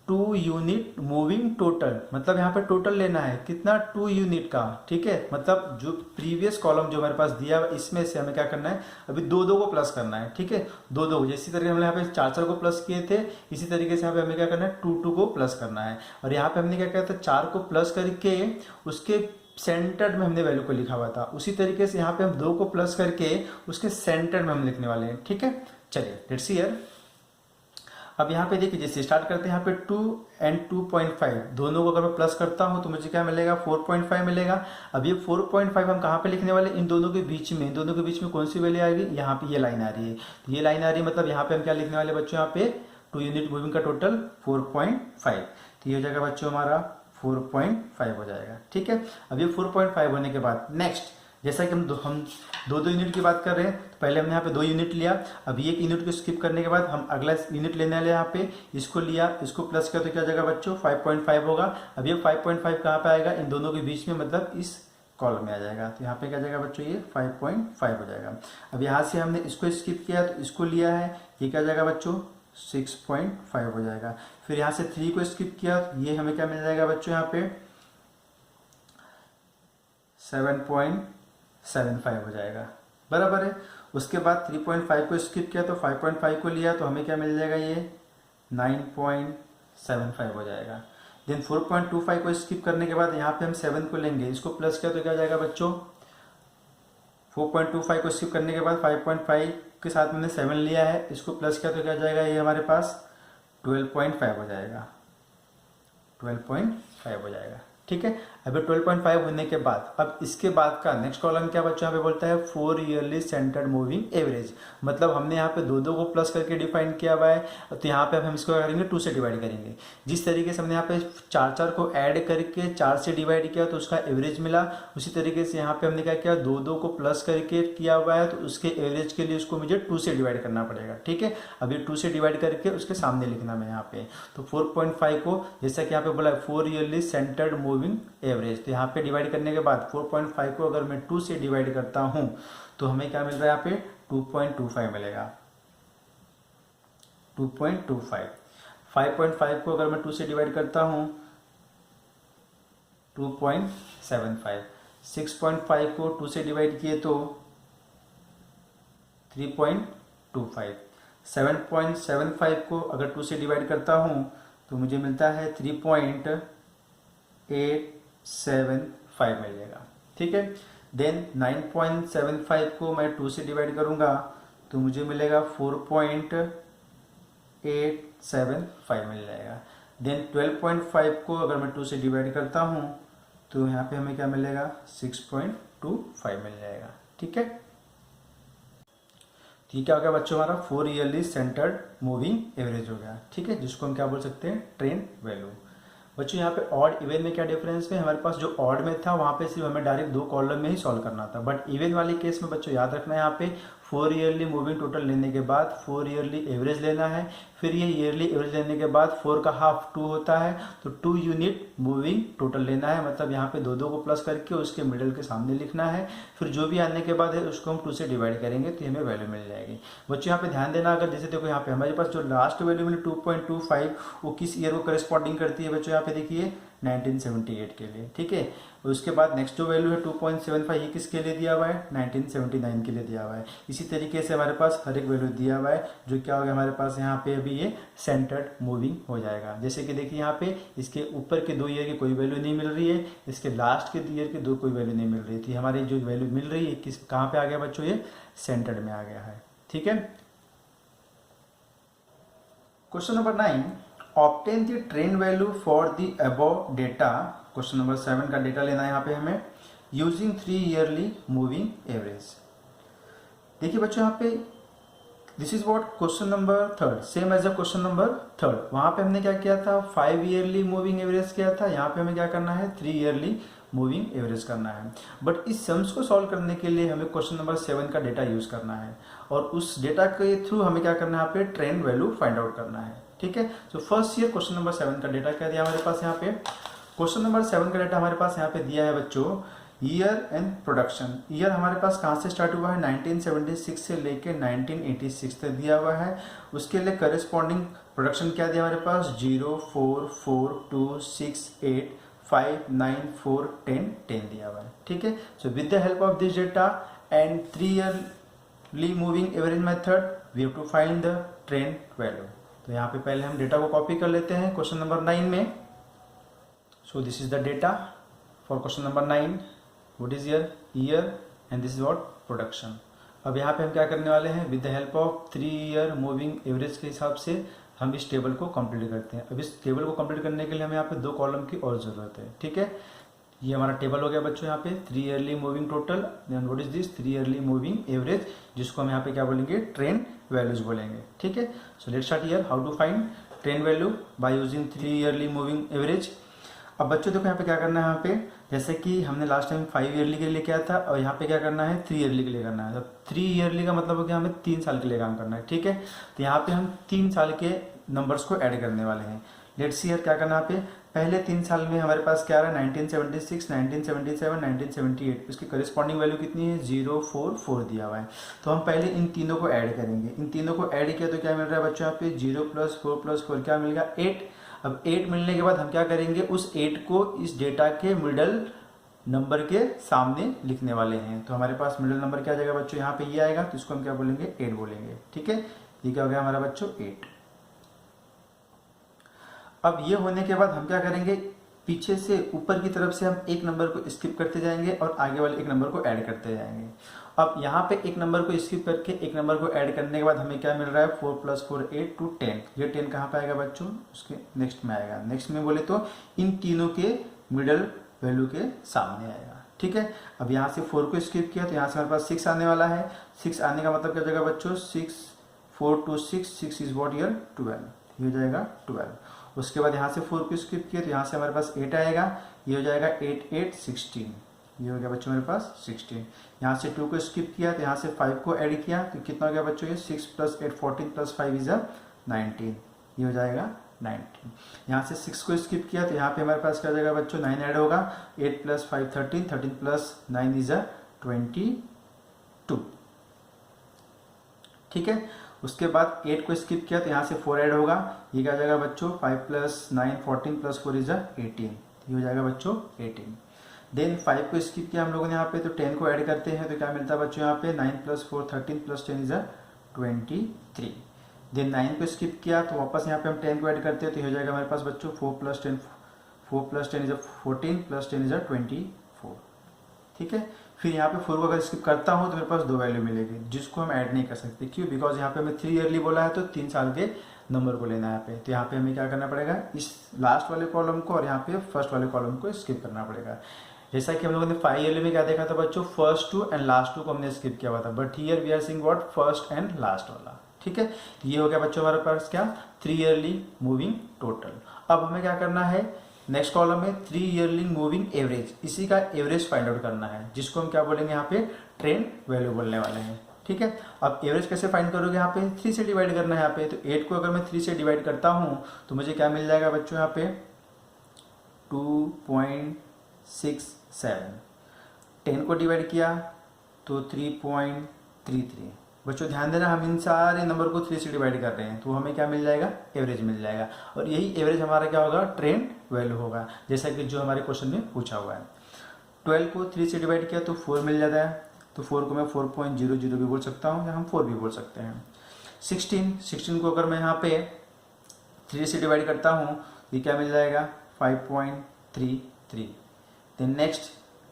2 unit moving total मतलब यहाँ पे टोटल लेना है कितना, 2 यूनिट का। ठीक है, मतलब जो प्रीवियस कॉलम जो हमारे पास दिया है इसमें से हमें क्या करना है, अभी 2 को प्लस करना है। ठीक है, 2 जैसी तरीके हमने यहाँ पे 4 को प्लस किए थे, इसी तरीके से यहाँ पे हमें क्या करना है, 2 को प्लस करना है। और यहाँ पे हमने क्या किया था, 4 को प्लस करके उसके सेंटर में हमने वैल्यू को लिखा हुआ था, उसी तरीके से यहाँ पे हम 2 को प्लस करके उसके सेंटर में हम लिखने वाले हैं। ठीक है, चलिए लेट्स सी हियर। अब यहाँ पे देखिए, जैसे स्टार्ट करते हैं यहाँ पे 2 और 2.5 दोनों को अगर मैं प्लस करता हूँ तो मुझे क्या मिलेगा, 4.5 मिलेगा। अब ये 4.5 हम कहाँ पे लिखने वाले, इन दोनों के बीच में। इन दोनों के बीच में कौन सी वैल्यू आएगी, यहाँ पे ये लाइन आ रही है। तो ये लाइन आ रही है मतलब यहाँ पे हम क्या लिखने वाले बच्चों, यहाँ पे 2 यूनिट मूविंग का टोटल 4.5। तो ये हो जाएगा बच्चों हमारा 4.5 हो जाएगा। ठीक है, अब ये 4.5 होने के बाद नेक्स्ट, जैसा कि हम दो यूनिट की बात कर रहे हैं, तो पहले हमने यहाँ पे 2 यूनिट लिया। अभी एक यूनिट को स्किप करने के बाद हम अगला यूनिट लेने वाले, यहाँ पे इसको लिया, इसको प्लस किया तो क्या जाएगा बच्चों, 5.5 होगा। अब ये 5.5 कहाँ पे आएगा, इन दोनों के बीच में, मतलब इस कॉलम में आ जाएगा। तो यहाँ पे क्या जाएगा बच्चों, ये 5.5 हो जाएगा। अब यहाँ से हमने इसको स्किप किया तो इसको लिया है, ये क्या जाएगा बच्चों, 6.5 हो जाएगा। फिर यहाँ से 3 को स्किप किया तो ये हमें क्या मिल जाएगा बच्चों, यहाँ पे 5.75 हो जाएगा, बराबर है। उसके बाद 3.5 को स्किप किया तो 5.5 को लिया तो हमें क्या मिल जाएगा, ये 9.75 हो जाएगा। देन 4.25 को स्किप करने के बाद यहाँ पे हम 7 को लेंगे, इसको प्लस किया तो क्या जाएगा बच्चों, 4.25 को स्किप करने के बाद 5.5 के साथ मैंने 7 लिया है, इसको प्लस किया तो क्या जाएगा, ये हमारे पास 12.5 हो जाएगा, 12.5 हो जाएगा, ठीक है। अभी 12.5 होने के बाद अब इसके बाद का नेक्स्ट कॉलम क्या बच्चों, यहाँ पे बोलता है 4 ईयरली सेंटर्ड मूविंग एवरेज। मतलब हमने यहाँ पे दो दो को प्लस करके डिफाइन किया हुआ है, तो यहाँ पे हम इसको क्या करेंगे, 2 से डिवाइड करेंगे। जिस तरीके से हमने यहाँ पे 4 को ऐड करके 4 से डिवाइड किया तो उसका एवरेज मिला, उसी तरीके से यहाँ पे हमने क्या किया, दो दो को प्लस करके किया हुआ है तो उसके एवरेज के लिए उसको मुझे 2 से डिवाइड करना पड़ेगा, ठीक है। अभी 2 से डिवाइड करके उसके सामने लिखना मैं यहाँ पे, तो 4.5 को जैसा कि यहाँ पे बोला है 4 ईयरली सेंटर्ड मूविंग एवरेज, तो यहाँ पे डिवाइड करने के बाद 4.5 को अगर मैं 2 से डिवाइड करता हूं तो हमें क्या मिल रहा है, यहाँ पे 2.25 मिलेगा, 2.25। 5.5 को अगर मैं 2 से डिवाइड करता हूं 2.75। 6.5 को 2 से डिवाइड किए तो 3.25। 7.75 को अगर 2 से डिवाइड करता हूं तो मुझे मिलता है 3.875 मिलेगा, ठीक है। देन 9.75 को मैं 2 से डिवाइड करूंगा तो मुझे मिलेगा 4.875 मिल जाएगा। देन 12.5 को अगर मैं 2 से डिवाइड करता हूं तो यहाँ पे हमें क्या मिलेगा, 6.25 मिल जाएगा, ठीक है। ठीक है, हो गया बच्चों हमारा 4 ईयरली सेंटर्ड मूविंग एवरेज हो गया, ठीक है, जिसको हम क्या बोल सकते हैं, ट्रेंड वैल्यू। बच्चों यहाँ पे ऑड इवन में क्या डिफरेंस है, हमारे पास जो ऑड में था वहाँ पे सिर्फ हमें डायरेक्ट 2 कॉलम में ही सॉल्व करना था, बट इवन वाले केस में बच्चों याद रखना है यहाँ पे 4 ईयरली मूविंग टोटल लेने के बाद 4 ईयरली एवरेज लेना है, फिर ये ईयरली एवरेज लेने के बाद 4 का हाफ 2 होता है तो 2 यूनिट मूविंग टोटल लेना है, मतलब यहाँ पे दो को प्लस करके उसके मिडल के सामने लिखना है, फिर जो भी आने के बाद है उसको हम 2 से डिवाइड करेंगे तो हमें वैल्यू मिल जाएगी। बच्चों यहाँ पे ध्यान देना, अगर जैसे देखो यहाँ पे हमारे पास जो लास्ट वैल्यू मिली 2.25 वो किस ईयर को करस्पॉन्डिंग करती है बच्चों, यहाँ पे देखिए 1978 के लिए, ठीक है। उसके बाद नेक्स्ट जो वैल्यू है 2.75 ये किसके लिए दिया हुआ है, 1979 के लिए दिया हुआ है। इसी तरीके से हमारे पास हर एक वैल्यू दिया हुआ है, जो क्या होगा हमारे पास यहाँ पे अभी ये सेंटर्ड मूविंग हो जाएगा। जैसे कि देखिए यहाँ पे इसके ऊपर के 2 ईयर की कोई वैल्यू नहीं मिल रही है, इसके लास्ट के ईयर की 2 कोई वैल्यू नहीं मिल रही थी, हमारी जो वैल्यू मिल रही है किस कहाँ पे आ गया बच्चों, ये सेंटर्ड में आ गया है, ठीक है। Question number 9, obtain the trend value for the above data. Question number 7 का डेटा लेना है यहाँ पे हमें, यूजिंग 3 ईयरली मूविंग एवरेज। देखिए बच्चों यहाँ पे this is what question number 3 same as a question number 3। वहां पे हमने क्या किया था, 5 ईयरली मूविंग एवरेज किया था, यहाँ पे हमें क्या करना है, 3 ईयरली मूविंग एवरेज करना है। बट इस सम्स को सॉल्व करने के लिए हमें क्वेश्चन नंबर 7 का डेटा यूज करना है, और उस डेटा के थ्रू हमें क्या करना है, यहाँ पे ट्रेंड वैल्यू फाइंड आउट करना है, ठीक है। तो फर्स्ट ईयर क्वेश्चन नंबर 7 का डेटा क्या दिया हमारे पास, यहाँ पे क्वेश्चन नंबर 7 का डेटा हमारे पास यहाँ पे दिया है बच्चों, ईयर एंड प्रोडक्शन। ईयर हमारे पास कहाँ से स्टार्ट हुआ है, 1976 से लेके 1986 तक दिया हुआ है। उसके लिए करस्पॉन्डिंग प्रोडक्शन क्या दिया हमारे पास, 0, 4, 4, 2, 6, 8, 5, 9, 4, 10 दिया हुआ है, ठीक है। So with the help of this data and 3 yearly moving average method we have to find the trend value. तो यहाँ पे पहले हम डेटा को कॉपी कर लेते हैं क्वेश्चन नंबर 9 में। So this is the data for question number 9, what is year and this is what production. अब यहाँ पे हम क्या करने वाले हैं, with the help of 3 year moving average के हिसाब से हम इस टेबल को कंप्लीट करते हैं। अब इस टेबल को कंप्लीट करने के लिए हमें यहाँ पे 2 कॉलम की और जरूरत है, ठीक है। ये हमारा टेबल हो गया बच्चों, यहाँ पे 3 yearly moving total, then what is this 3 yearly moving average, जिसको हम यहाँ पे क्या बोलेंगे, ट्रेंड वैल्यूज बोलेंगे, ठीक है। So let's start here, how to find trend value by using 3 yearly moving average. अब बच्चों देखो यहाँ पे क्या करना है, यहाँ पे जैसे कि हमने लास्ट टाइम 5 ईयरली के लिए किया था, और यहाँ पे क्या करना है, 3 ईयरली के लिए करना है। तो 3 ईयरली का मतलब हो गया हमें 3 साल के लिए काम करना है, ठीक है। तो यहाँ पे हम 3 साल के नंबर्स को ऐड करने वाले हैं। लेट्स सी हियर क्या करना है, यहाँ पे पहले 3 साल में हमारे पास क्या रहा है, 1976, 1977, 1978, इसकी करस्पॉन्डिंग वैल्यू कितनी है, 0, 4, 4 दिया हुआ है। तो हम पहले इन तीनों को ऐड करेंगे। इन तीनों को ऐड किया तो क्या मिल रहा है बच्चों, यहाँ पे 0 + 4 + 4 क्या मिलेगा, 8। अब 8 मिलने के बाद हम क्या करेंगे, उस 8 को इस डेटा के मिडल नंबर के सामने लिखने वाले हैं। तो हमारे पास मिडिल नंबर क्या आ जाएगा बच्चों, यहाँ पे ये आएगा, तो इसको हम क्या बोलेंगे, 8 बोलेंगे। ठीक है, ये क्या हो गया हमारा बच्चों, 8। अब ये होने के बाद हम क्या करेंगे, पीछे से ऊपर की तरफ से हम एक नंबर को स्किप करते जाएंगे और आगे वाले एक नंबर को ऐड करते जाएंगे। अब यहाँ पे एक नंबर को स्किप करके एक नंबर को ऐड करने के बाद हमें क्या मिल रहा है, 4 + 4 8 to 10। ये 10 कहाँ पे आएगा बच्चों, उसके नेक्स्ट में आएगा। नेक्स्ट में बोले तो इन तीनों के मिडल वैल्यू के सामने आएगा। ठीक है, अब यहाँ से 4 को स्किप किया तो यहाँ से हमारे पास 6 आने वाला है। 6 आने का मतलब क्या हो जाएगा बच्चों, 6 4 to 6 6 इज वॉट ईयर 12, ये हो जाएगा 12। उसके बाद यहाँ से 4 को स्किप किया तो यहाँ से हमारे पास 8 आएगा, ये हो जाएगा 8 8 16, ये हो गया बच्चों मेरे पास 16। यहाँ से 2 को स्किप किया तो यहाँ से 5 को ऐड किया तो कितना हो गया बच्चों, ये 6 + 8 14 + 5 इज 19, ये हो जाएगा 19। यहाँ से 6 को स्किप किया तो यहाँ पे हमारे पास क्या हो जाएगा बच्चों, 9 ऐड होगा, 8 + 5 13 13 + 9 इज 22। ठीक है, उसके बाद 8 को स्किप किया तो यहाँ से 4 ऐड होगा, ये क्या हो जाएगा बच्चों, 5 + 9 14 + 4 इज 18, ये हो जाएगा बच्चों 18। देन 5 को स्किप किया हम लोगों ने यहाँ पे, तो 10 को ऐड करते हैं तो क्या मिलता है बच्चों, यहाँ पे 9 + 4 13 + 10 इज 23। देन 9 को स्किप किया तो वापस यहाँ पे हम 10 को ऐड करते हैं तो हो जाएगा हमारे पास बच्चों 4 + 10 इज 14 + 10 इज 24। ठीक है, फिर यहाँ पे 4 को अगर स्किप करता हूँ तो मेरे पास 2 वैल्यू मिलेगी जिसको हम ऐड नहीं कर सकते। क्यों, बिकॉज यहाँ पे हमें 3 ईयरली बोला है तो 3 साल के नंबर को लेना है यहाँ पे। तो यहाँ पे हमें क्या करना पड़ेगा, इस लास्ट वाले कॉलम को और यहाँ पे फर्स्ट वाले कॉलम को स्किप करना पड़ेगा। जैसा कि हम लोगों ने 5 ईयरली में क्या देखा था बच्चों, फर्स्ट 2 एंड लास्ट 2 को हमने स्किप किया हुआ था, but here we are seeing what, first and last वाला। ठीक है, ये हो गया बच्चों हमारे पास क्या, 3 ईयरली मूविंग टोटल। अब हमें क्या करना है, नेक्स्ट कॉलम में 3 ईयरली मूविंग एवरेज, इसी का एवरेज फाइंड आउट करना है, जिसको हम क्या बोलेंगे यहाँ पे, ट्रेंड वैल्यू बोलने वाले हैं। ठीक है, अब एवरेज कैसे फाइंड करोगे, यहाँ पे 3 से डिवाइड करना है यहाँ पे। तो 8 को अगर मैं 3 से डिवाइड करता हूँ तो मुझे क्या मिल जाएगा बच्चों, यहाँ पे 2.67। 10 को डिवाइड किया तो 3.33। बच्चों ध्यान देना, हम इन सारे नंबर को 3 से डिवाइड कर रहे हैं तो हमें क्या मिल जाएगा, एवरेज मिल जाएगा। और यही एवरेज हमारा क्या होगा, ट्रेंड वैल्यू होगा, जैसा कि जो हमारे क्वेश्चन में पूछा हुआ है। 12 को 3 से डिवाइड किया तो 4 मिल जाता है, तो 4 को मैं 4.00 भी बोल सकता हूँ या हम 4 भी बोल सकते हैं। 16 को अगर मैं यहाँ पे 3 से डिवाइड करता हूँ ये क्या मिल जाएगा, 5.33। देन नेक्स्ट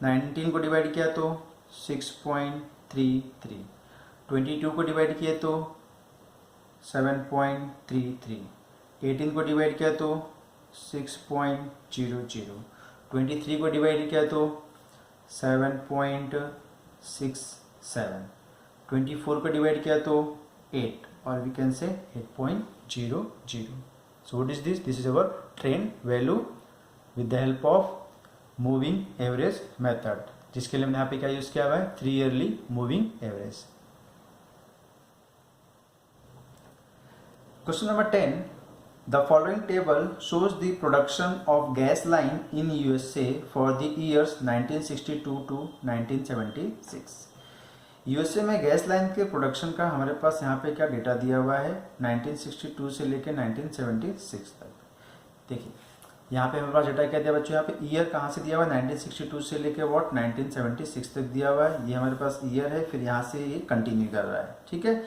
19 को डिवाइड किया तो 6.33। 22 को डिवाइड किया तो 7.33। 18 को डिवाइड किया तो 6.00। 23 को डिवाइड किया तो 7.67। 24 को डिवाइड किया तो 8 और we can say 8.00। So what is this, this is our trend value with the help of moving average method, जिसके लिए मैंने यहाँ पे क्या यूज किया हुआ है, 3 yearly moving average. Question number 10. The following table shows the production of gas line in USA for the years 1962 to 1976. USA में गैस लाइन के प्रोडक्शन का हमारे पास यहाँ पे क्या डेटा दिया हुआ है, 1962 से लेकर 1976 तक। देखिए यहाँ पे हमारे पास डेटा क्या दिया बच्चों, यहाँ पे ईयर कहाँ से दिया हुआ है, 1962 से लेकर व्हाट 1976 तक दिया हुआ है, ये हमारे पास ईयर है, फिर यहाँ से ये कंटिन्यू कर रहा है। ठीक है,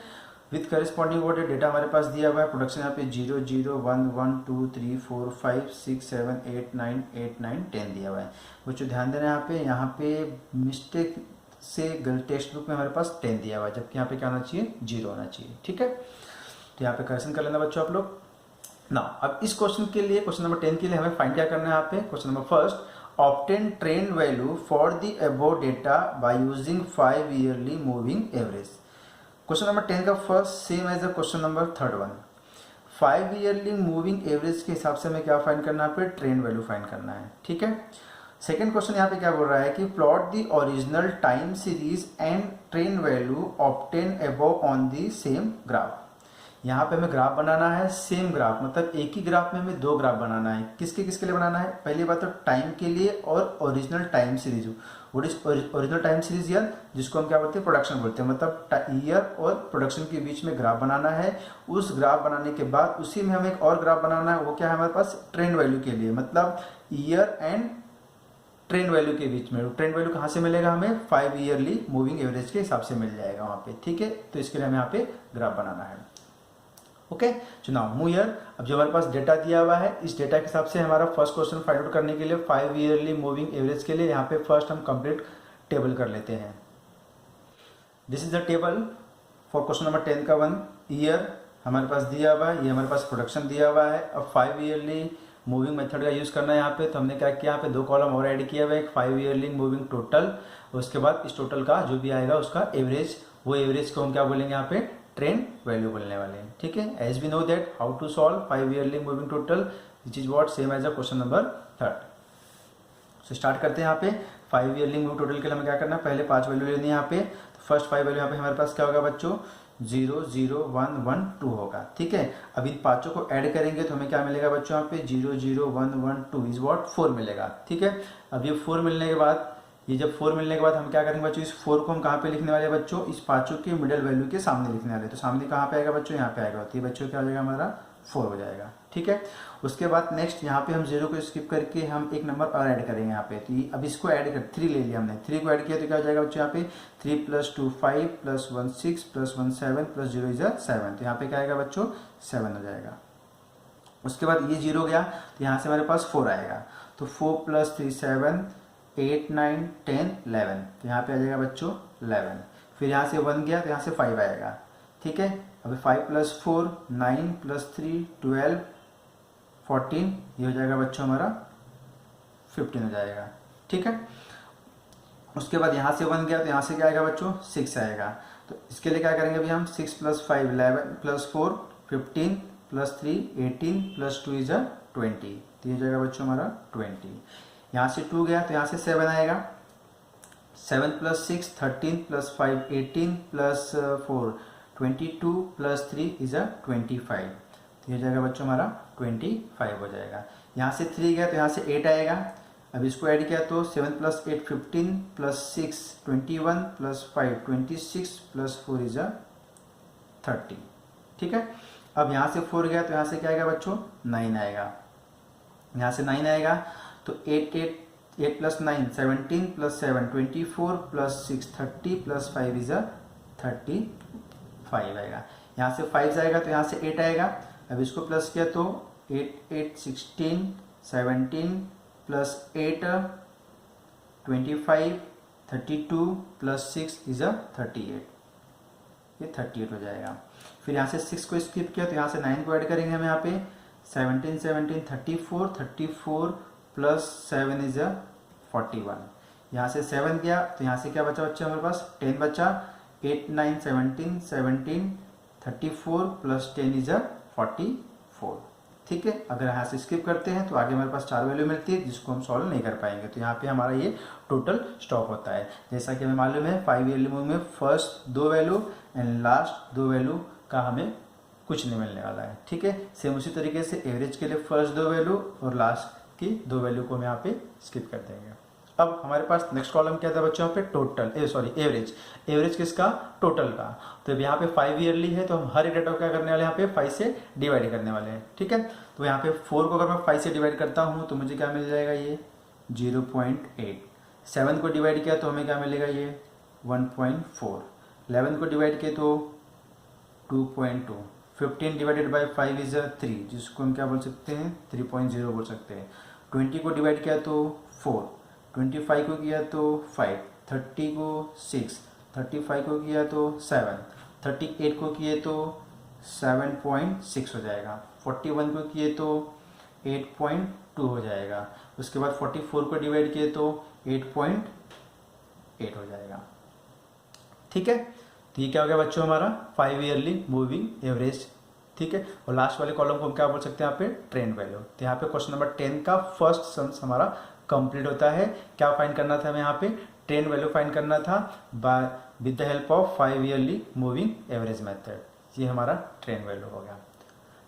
विथ करस्पॉन्डिंग वोट डेटा हमारे पास दिया हुआ है, प्रोडक्शन यहाँ पे 0 0 1 1 2 3 4 5 6 7 8 9 8 9 10 दिया हुआ है। बच्चों ध्यान देना यहाँ पे मिस्टेक से टेक्स्ट बुक में हमारे पास 10 दिया हुआ है, जबकि यहाँ पे क्या होना चाहिए, 0 होना चाहिए। ठीक है, तो यहाँ पे करेक्शन कर लेना बच्चों आप लोग ना। अब इस क्वेश्चन के लिए, क्वेश्चन नंबर 10 के लिए हमें फाइंड क्या करना है यहाँ पे, question number first, obtain trend value for the above data by using 5 yearly moving average. Question number 10 का first same as the question number third one, 5 yearly moving average के हिसाब से हमें क्या फाइंड करना है, पे ट्रेंड वैल्यू फाइंड करना है। ठीक है, सेकंड क्वेश्चन यहाँ पे क्या बोल रहा है कि plot the original time series and trend value obtain above on the same graph. यहाँ पे हमें ग्राफ बनाना है, सेम ग्राफ, मतलब एक ही ग्राफ में हमें 2 ग्राफ बनाना है। किसके किसके लिए बनाना है, पहली बात तो टाइम के लिए और original time series. What is original time series year, जिसको हम क्या बोलते हैं, प्रोडक्शन बोलते हैं, मतलब ईयर और प्रोडक्शन के बीच में ग्राफ बनाना है। उस ग्राफ बनाने के बाद उसी में हमें एक और ग्राफ बनाना है, वो क्या है हमारे पास, ट्रेंड वैल्यू के लिए, मतलब ईयर एंड ट्रेंड वैल्यू के बीच में। ट्रेंड वैल्यू कहाँ से मिलेगा हमें? 5 ईयरली मूविंग एवरेज के हिसाब से मिल जाएगा वहाँ पे, ठीक है। तो इसके लिए हमें यहाँ पे ग्राफ बनाना है। ओके, चुनाव मूव ईयर। अब जो हमारे पास डेटा दिया हुआ है, इस डेटा के हिसाब से हमारा फर्स्ट क्वेश्चन फाइंड आउट करने के लिए 5 ईयरली मूविंग एवरेज के लिए यहाँ पे फर्स्ट हम कंप्लीट टेबल कर लेते हैं। This is the table for question number 10 का 1 ईयर हमारे पास दिया हुआ है, ये हमारे पास प्रोडक्शन दिया हुआ है। अब 5 ईयरली मूविंग मेथड का यूज़ करना है यहाँ पे, तो हमने क्या किया, यहाँ पे 2 कॉलम और ऐड किया हुआ है, एक 5 ईयरली मूविंग टोटल, उसके बाद इस टोटल का जो भी आएगा उसका एवरेज, वो एवरेज को हम क्या बोलेंगे यहाँ पे? ट्रेंड वैल्यू बोलने वाले हैं, ठीक है। As we know that how to solve 5 yearly moving total, which is what same as a question number 3। So start करते हैं यहाँ पे। 5 ईयरली मूविंग टोटल के लिए हमें क्या करना है, पहले 5 वैल्यू लेनी है यहाँ पे। तो फर्स्ट 5 वैल्यू यहाँ पे हमारे पास क्या होगा बच्चों? 0 0 1 1 2 होगा, ठीक है। अब इन पांचों को ऐड करेंगे तो हमें क्या मिलेगा बच्चों? यहाँ पे 0 0 1 1 2 इज व्हाट 4 मिलेगा, ठीक है। अब ये 4 मिलने के बाद, ये जब 4 मिलने के बाद हम क्या करेंगे बच्चों? इस 4 को हम कहाँ पे लिखने वाले हैं बच्चों? इस पांचों के मिडिल वैल्यू के सामने लिखने वाले। तो सामने कहाँ पे आएगा बच्चों? यहाँ पे आएगा। तो ये बच्चों क्या हो जाएगा हमारा? 4 हो जाएगा, ठीक है। उसके बाद नेक्स्ट यहाँ पे हम 0 को स्किप करके हम एक नंबर और ऐड करेंगे यहाँ पे। तो अब इसको ऐड कर 3 ले लिया हमने, 3 को ऐड किया तो क्या हो जाएगा बच्चों? यहाँ पे 3 + 2 5 + 1 6 + 1 7 + 0 इज 7। तो यहाँ पे क्या आएगा बच्चों? 7 हो जाएगा। उसके बाद ये 0 गया तो यहाँ से हमारे पास 4 आएगा। तो 4 + 3 7 8 9 10 11, तो यहाँ पे आ जाएगा बच्चों 11। फिर यहाँ से 1 गया तो यहाँ से 5 आएगा, ठीक है। अब 5 + 4 9 + 3 12 14, ये हो जाएगा बच्चों हमारा 15 हो जाएगा, ठीक है। उसके बाद यहाँ से 1 गया तो यहाँ से क्या आएगा बच्चों? 6 आएगा। तो इसके लिए क्या करेंगे अभी हम? 6 + 5 11 + 4 15 + 3 18 + 2 इज 20, तो ये हो जाएगा बच्चों हमारा 20। यहाँ से 2 गया तो यहाँ से 7 आएगा। 7 + 6 13 + 5 18 + 4 22 + 3 इज 25, तो ये जाएगा बच्चों हमारा 25 हो जाएगा। यहाँ से 3 गया तो यहाँ से 8 आएगा। अब इसको ऐड किया तो 7 + 8 15 + 6 21 + 5 26 + 4 इज 30, ठीक है। अब यहाँ से 4 गया तो यहाँ से क्या आएगा बच्चों? 9 आएगा। यहाँ से 9 आएगा तो 8 + 9 17 + 7 24 + 6 30 + 5 इज 35 आएगा। यहाँ से 5 जाएगा तो यहाँ से 8 आएगा। अब इसको प्लस किया तो 8 8 16 17 + 8 25 32 + 6 इज 38, ये 38 हो जाएगा। फिर यहाँ से 6 को स्किप किया तो यहाँ से 9 को ऐड करेंगे हम यहाँ पे। 17 17 34 34 + 7 इज 41। यहाँ से 7 गया तो यहाँ से क्या बचा बच्चा हमारे पास? 10 बचा। 8 9 17 17 34 + 10 इज 44, ठीक है। अगर यहाँ से स्किप करते हैं तो आगे हमारे पास 4 वैल्यू मिलती है जिसको हम सॉल्व नहीं कर पाएंगे। तो यहाँ पे हमारा ये टोटल स्टॉप होता है। जैसा कि हमें मालूम है 5 ईयरली मूविंग में first 2 value and last 2 value का हमें कुछ नहीं मिलने वाला है, ठीक है। सेम उसी तरीके से एवरेज के लिए फर्स्ट 2 वैल्यू और लास्ट की 2 वैल्यू को हम यहाँ पे स्किप कर देंगे। अब हमारे पास नेक्स्ट कॉलम क्या था बच्चों? यहाँ पे टोटल एवरेज। एवरेज किसका? टोटल का। तो अब यहाँ पे 5 ईयरली है तो हम हर एक डेटा को क्या करने वाले हैं? यहाँ पे 5 से डिवाइड करने वाले हैं, ठीक है। तो यहाँ पे 4 को अगर मैं 5 से डिवाइड करता हूँ तो मुझे क्या मिल जाएगा? ये 0.8। 7 को डिवाइड किया तो हमें क्या मिलेगा? ये 1.4। 11 को डिवाइड किया तो 2.2। 15 डिवाइडेड बाई 5 इज 3, जिसको हम क्या बोल सकते हैं? 3.0 बोल सकते हैं। 20 को डिवाइड किया तो 4, 25 को किया तो 5, 30 को 6, 35 को किया तो 7, 38 को किए तो 7.6 हो जाएगा। 41 को किए तो 8.2 हो जाएगा। उसके बाद 44 को डिवाइड किए तो 8.8 हो जाएगा, ठीक है। तो ये क्या हो गया बच्चों? हमारा 5 ईयरली मूविंग एवरेज, ठीक है। और लास्ट वाले कॉलम को हम क्या बोल सकते हैं? यहाँ पे ट्रेंड वैल्यू। तो यहाँ पे क्वेश्चन नंबर 10 का फर्स्ट सम्स हमारा कंप्लीट होता है। क्या फाइंड करना था हमें? यहाँ पे ट्रेंड वैल्यू फाइंड करना था by with the help of 5 yearly moving average method. ये हमारा ट्रेंड वैल्यू हो गया।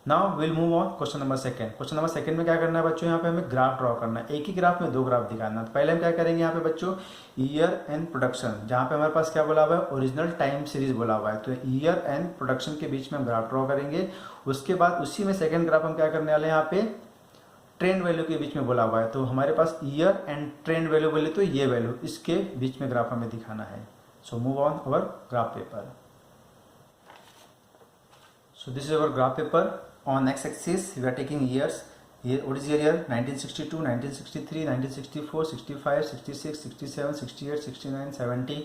Now will move on question number 2। Question number 2 में क्या करना है बच्चों? यहाँ पे हमें ग्राफ ड्रॉ करना है। एक ही ग्राफ में 2 ग्राफ दिखाना है। तो पहले हम क्या करेंगे यहाँ पे बच्चों? ईयर एंड प्रोडक्शन, जहाँ पे हमारे पास क्या बोला हुआ है? ओरिजिनल टाइम सीरीज बोला हुआ है। तो ईयर एंड प्रोडक्शन के बीच में हम ग्राफ ड्रॉ करेंगे। उसके बाद उसी में सेकेंड ग्राफ हम क्या करने वाले हैं? यहाँ पे ट्रेंड वैल्यू के बीच में बोला हुआ है, तो हमारे पास ईयर एंड ट्रेंड वैल्यू बोले तो ये वैल्यू इसके बीच में ग्राफ हमें दिखाना है। So move on our graph paper. So this is our graph paper. On x-axis we are taking years. Here, what is your year? 1962, 1963, 1964, 65, 66, 67, 68, 69, 70,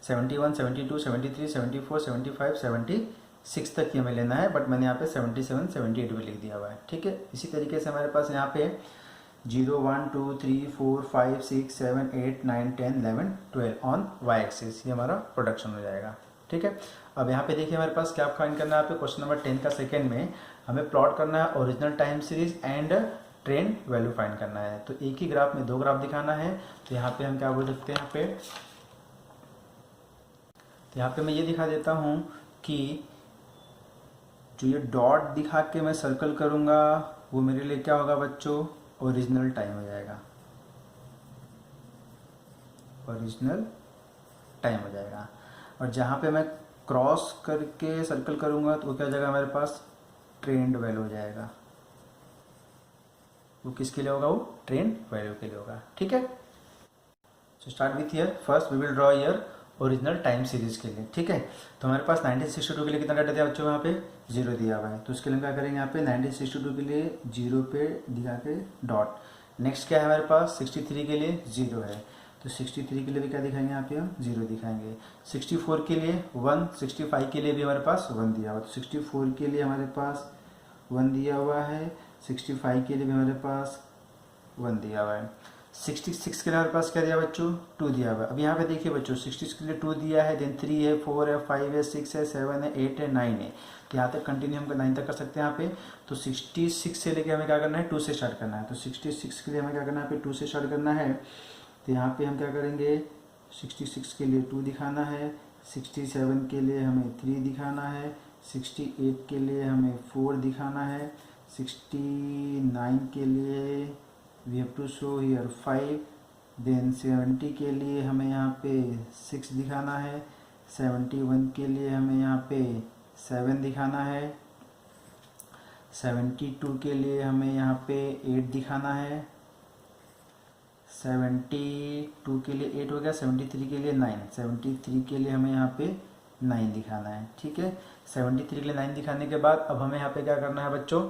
71, 72, 73, 74, 75, 76 तक ही हमें लेना है, बट मैंने यहाँ पे 77, 78 भी लिख दिया हुआ है। ठीक है, इसी तरीके से हमारे पास यहाँ पे 0, 1, 2, 3, 4, 5, 6, 7, 8, 9, 10, 11, 12 ऑन वाई एक्सिस, ये हमारा प्रोडक्शन हो जाएगा। ठीक है, अब यहाँ पे देखिए हमारे पास क्या फाइंड करना है। यहाँ पे क्वेश्चन नंबर 10 का सेकंड में हमें प्लॉट करना है original time series and trend value find करना है। तो एक ही ग्राफ में दो ग्राफ दिखाना है। तो यहाँ पे हम क्या बोल सकते हैं, यहाँ पे मैं ये दिखा देता हूँ कि जो ये डॉट दिखा के मैं सर्कल करूँगा वो मेरे लिए क्या होगा बच्चों, ओरिजिनल टाइम हो जाएगा, ओरिजिनल टाइम हो जाएगा। और जहाँ पे मैं क्रॉस करके सर्कल करूँगा तो वो क्या हो जाएगा हमारे पास, ट्रेंड वैल्यू हो जाएगा। वो किसके लिए होगा, वो ट्रेंड वैल्यू के लिए होगा। ठीक है, so start with year. First we will draw year original time series के लिए। ठीक है, तो हमारे पास 1962 के लिए कितना डाटा दिया बच्चों, यहाँ पे 0 दिया हुआ है। तो उसके लिए क्या करेंगे, यहाँ पे 1962 के लिए 0 पे दिखा के डॉट। नेक्स्ट क्या है हमारे पास, 63 के लिए 0 है, तो 63 के लिए भी क्या दिखाएंगे, यहाँ पे हम 0 दिखाएंगे। 64 के लिए 1, 65 के लिए भी हमारे पास 1 दिया हुआ है, तो 64 के लिए हमारे पास 1 दिया हुआ है, 65 के लिए भी हमारे पास 1 दिया हुआ है। 66 के लिए हमारे पास क्या दिया बच्चों, 2 दिया हुआ है। अब यहाँ पे देखिए बच्चों, 66 के लिए 2 दिया है, देन 3 है, 4 है, 5 है, 6 है, 7 है, 8 है, 9 है। तो यहाँ तक कंटिन्यू हम 9 तक कर सकते हैं यहाँ पे। तो 66 से लेके हमें क्या करना है, 2 से स्टार्ट करना है। तो 66 के लिए हमें क्या करना है, यहाँ पे 2 से स्टार्ट करना है। तो यहाँ पे हम क्या करेंगे, 66 के लिए 2 दिखाना है, 67 के लिए हमें 3 दिखाना है, 68 के लिए हमें 4 दिखाना है, 69 के लिए we have to show here 5, then 70 के लिए हमें यहाँ पे 6 दिखाना है, 71 के लिए हमें यहाँ पे 7 दिखाना है, 72 के लिए हमें यहाँ पे 8 दिखाना है, 72 के लिए 8 हो गया, 73 के लिए 9, 73 के लिए हमें यहाँ पे 9 दिखाना है। ठीक है, 73 के लिए 9 दिखाने के बाद अब हमें यहाँ पे क्या करना है बच्चों,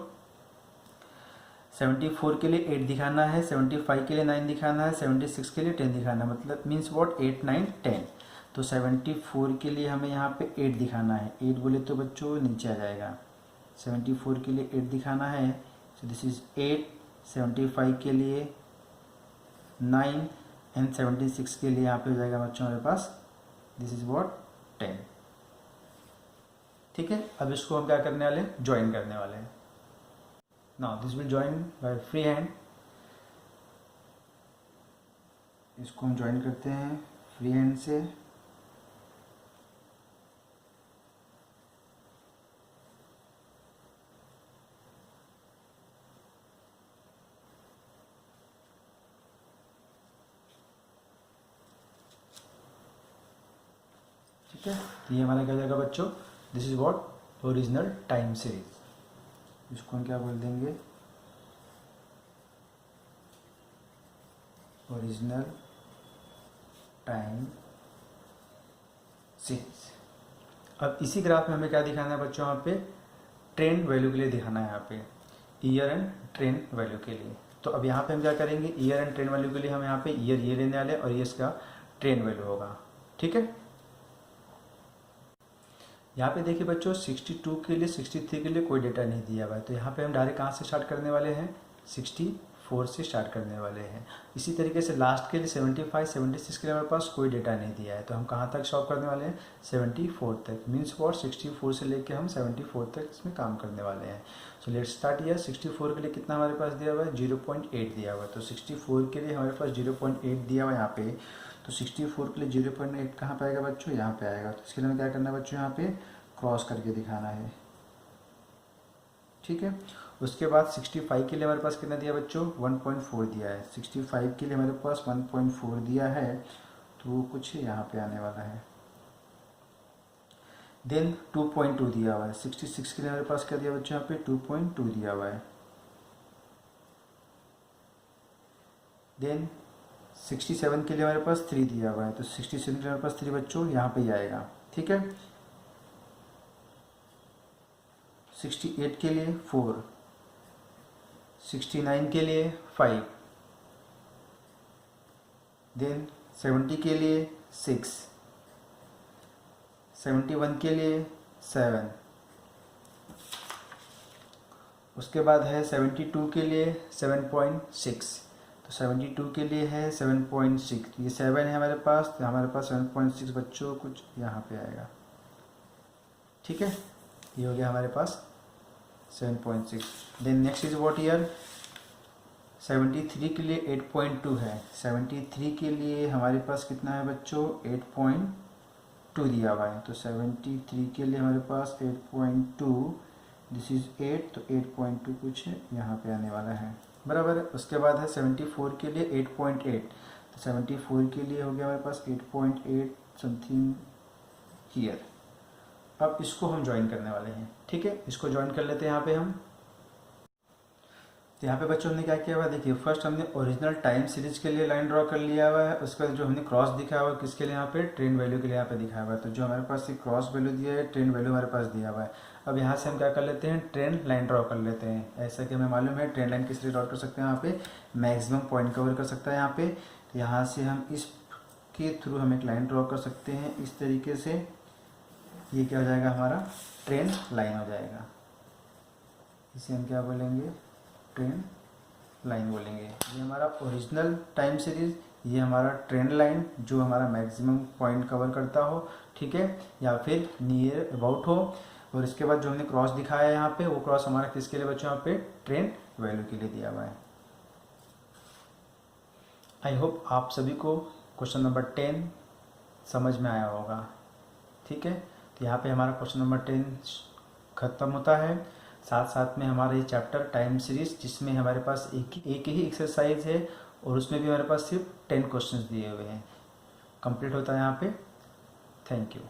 74 के लिए 8 दिखाना है, 75 के लिए 9 दिखाना है, 76 के लिए 10 दिखाना है, मतलब मीन्स व्हाट, 8, 9, 10। तो 74 के लिए हमें यहाँ पे 8 दिखाना है, 8 बोले तो बच्चों नीचे आ जाएगा, 74 के लिए 8 दिखाना है, सो दिस इज 8, 75 के लिए 9 एंड 76 के लिए यहाँ पे हो जाएगा बच्चों हमारे पास, दिस इज व्हाट, 10। ठीक है, अब इसको हम क्या करने वाले हैं, ज्वाइन करने वाले हैं। Now this will join by free hand, इसको हम ज्वाइन करते हैं फ्री हैंड से। ठीक है, ये हमारा क्या जाएगा बच्चों, this is what, original time series. इसको हम क्या बोल देंगे, ओरिजिनल टाइम सीरीज। अब इसी ग्राफ में हमें क्या दिखाना है बच्चों, यहाँ पे ट्रेंड वैल्यू के लिए दिखाना है, यहाँ पे ईयर एंड ट्रेंड वैल्यू के लिए। तो अब यहाँ पे हम क्या करेंगे, ईयर एंड ट्रेंड वैल्यू के लिए हम यहाँ पे ईयर ये लेने वाले और ये इसका ट्रेंड वैल्यू होगा। ठीक है, यहाँ पे देखिए बच्चों 62 के लिए 63 के लिए कोई डेटा नहीं दिया हुआ है, तो यहाँ पे हम डायरेक्ट कहाँ से स्टार्ट करने वाले हैं, 64 से स्टार्ट करने वाले हैं। इसी तरीके से लास्ट के लिए 75, 76 के लिए हमारे पास कोई डेटा नहीं दिया है, तो हम कहाँ तक स्टॉप करने वाले हैं, 74 तक। मीन्स वॉट, 64 से लेके हम 74 तक इसमें काम करने वाले हैं। सो लेट्स स्टार्ट ईयर। 64 के लिए कितना हमारे पास दिया हुआ है, 0.8 दिया हुआ है, तो 64 के लिए हमारे पास 0.8 दिया हुआ है यहाँ पे। तो 64 के लिए 0.8 कहाँ पे आएगा बच्चों, यहाँ पे आएगा। तो इसके लिए हमें क्या करना है बच्चों, यहाँ पे क्रॉस करके दिखाना है। ठीक है, उसके बाद 65 के लिए हमारे पास कितना दिया बच्चों, 1.4 दिया है। 65 के लिए हमारे पास 1.4 दिया है, तो वो कुछ यहाँ पे आने वाला है। देन 2.2 दिया हुआ है। 66 के लिए हमारे पास क्या दिया बच्चों, यहाँ पे 2.2 दिया हुआ है। देन 67 के लिए हमारे पास 3 दिया हुआ है, तो 67 के लिए हमारे पास 3 बच्चों यहाँ पे ही आएगा, ठीक है। 68 के लिए 4, 69 के लिए 5, देन 70 के लिए 6, 71 के लिए 7, उसके बाद है 72 के लिए 7.6, तो 72 के लिए है 7.6, ये 7 है हमारे पास, तो हमारे पास 7.6 बच्चों कुछ यहाँ पे आएगा, ठीक है। ये हो गया हमारे पास 7.6। Then next is what year, 73 के लिए 8.2 है, 73 के लिए हमारे पास कितना है बच्चों, 8.2 दिया हुआ है, तो 73 के लिए हमारे पास 8.2, दिस इज 8, तो 8.2 कुछ यहाँ पे आने वाला है, बराबर है। उसके बाद है 74 के लिए 8.8, तो 74 के लिए हो गया हमारे पास 8.8 समथिंग हियर। अब इसको हम ज्वाइन करने वाले हैं, ठीक है, इसको ज्वाइन कर लेते हैं यहाँ पे हम। तो यहाँ पे बच्चों हमने क्या किया हुआ है, देखिए फर्स्ट हमने ओरिजिनल टाइम सीरीज के लिए लाइन ड्रॉ कर लिया हुआ है, उसके बाद जो हमने क्रॉस दिखाया हुआ है किसके लिए, यहाँ पे ट्रेंड वैल्यू के लिए यहाँ पे दिखाया हुआ है, तो जो हमारे पास ये क्रॉस वैल्यू दिया है, ट्रेंड वैल्यू हमारे पास दिया हुआ है। अब यहाँ से हम क्या कर लेते हैं, ट्रेंड लाइन ड्रॉ कर लेते हैं, ऐसा कि हमें मालूम है ट्रेंड लाइन किस लिए ड्रॉ कर सकते हैं, यहाँ पे मैक्सिमम पॉइंट कवर कर सकता है यहाँ पे, तो यहाँ से हम इसके थ्रू हम एक लाइन ड्रॉ कर सकते हैं इस तरीके से, ये क्या हो जाएगा हमारा ट्रेंड लाइन हो जाएगा, इसे हम क्या बोलेंगे, ट्रेंड लाइन बोलेंगे। ये हमारा ओरिजिनल टाइम सीरीज, ये हमारा ट्रेंड लाइन जो हमारा मैक्सिमम पॉइंट कवर करता हो, ठीक है, या फिर नियर अबाउट हो। और इसके बाद जो हमने क्रॉस दिखाया है यहाँ पे, वो क्रॉस हमारा किसके लिए बच्चों, यहाँ पे ट्रेंड वैल्यू के लिए दिया हुआ है। आई होप आप सभी को क्वेश्चन नंबर 10 समझ में आया होगा, ठीक है। तो यहाँ पे हमारा क्वेश्चन नंबर 10 खत्म होता है। साथ साथ में हमारा ये चैप्टर टाइम सीरीज, जिसमें हमारे पास एक ही एक्सरसाइज है और उसमें भी हमारे पास सिर्फ 10 क्वेश्चंस दिए हुए हैं, कंप्लीट होता है यहाँ पे। Thank you.